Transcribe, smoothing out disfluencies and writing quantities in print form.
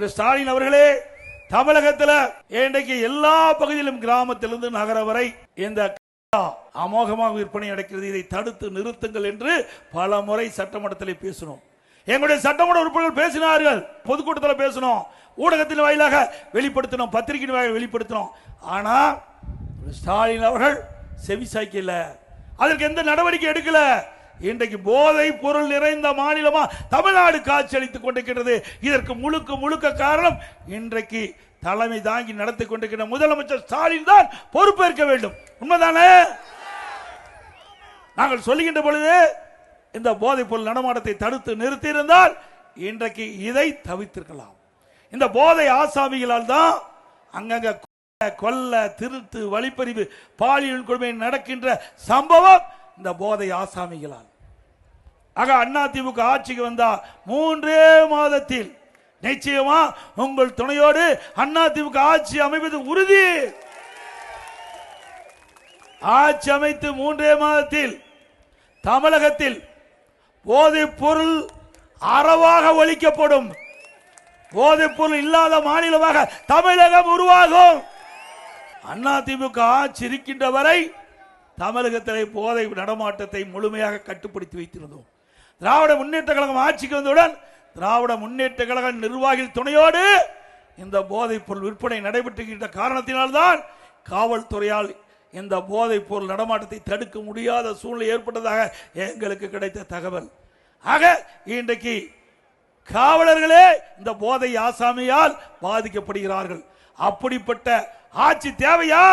திரு ஸ்டாலின் அவர்களே, தமிழகத்தில் இன்றைக்கு எல்லா பகுதியிலும் கிராமத்திலிருந்து நகர வரை இந்த அமோகமாக விற்பனை நடக்கிறது. இதை தடுத்து நிறுத்துங்கள் என்று பல முறை சட்டமன்றத்தில் பேசினோம். எங்களுடைய சட்டமன்ற உறுப்பினர்கள் பேசினார்கள், பொதுக்கூட்டத்தில் பேசினோம், ஊடகத்தின் வாயிலாக வெளிப்படுத்தினோம், பத்திரிகையின் வாயிலாக வெளிப்படுத்தினோம். ஆனா ஸ்டாலின் அவர்கள் செவிசாய்க்கல, அதற்கு எந்த நடவடிக்கை எடுக்கல. இன்றைக்கு போதை பொருள் நிறைந்த மாநிலமா தமிழ்நாடு காட்சியளித்துக் கொண்டிருக்கிறது. இதற்கு முழுக்க முழுக்க காரணம் இன்றைக்கு தலைமை தாங்கி நடத்தி கொண்டிருக்கிற முதலமைச்சர் ஸ்டாலின் தான் பொறுப்பேற்க வேண்டும். உண்மைதானே? நாங்கள் சொல்லுகின்ற பொழுது இந்த போதைப் பொருள் நடமாட்டத்தை தடுத்து நிறுத்தி இருந்தால் இன்றைக்கு இதை தவிர்த்திருக்கலாம். இந்த போதை ஆசாமிகளால் தான் அங்கங்க கொல்ல, திருட்டு, வழிப்பறிவு, பாலியல் கொடுமை நடக்கின்ற சம்பவம் இந்த போதை ஆசாமிகளால். ஆக அதிமுக ஆட்சிக்கு வந்தா 3 மாதத்தில் நிச்சயமா உங்கள் துணையோடு அதிமுக ஆட்சி அமைப்பது உறுதி. ஆட்சி அமைத்து 3 மாதத்தில் தமிழகத்தில் போதைப் பொருள் அறவாக ஒழிக்கப்படும். போதைப் பொருள் இல்லாத மாநிலமாக தமிழகம் உருவாகும். அதிமுக ஆட்சி இருக்கின்ற வரை தமிழகத்தில் போதை நடமாட்டத்தை முழுமையாக கட்டுப்படுத்தி வைத்திருந்தோம். திராவிட முன்னேற்ற கழகம் ஆட்சிக்கு வந்தவுடன் திராவிட முன்னேற்ற கழக நிர்வாகிகள் துணையோடு இந்த போதைப் பொருள் விற்பனை நடைபெற்றுகின்ற காரணத்தினால்தான் காவல்துறையால் இந்த போதைப் பொருள் நடமாட்டத்தை தடுக்க முடியாத சூழ்நிலை ஏற்பட்டதாக எங்களுக்கு கிடைத்த தகவல். ஆக இன்றைக்கு காவலர்களே இந்த போதை ஆசாமியால் பாதிக்கப்படுகிறார்கள். அப்படிப்பட்ட ஆட்சி தேவையா?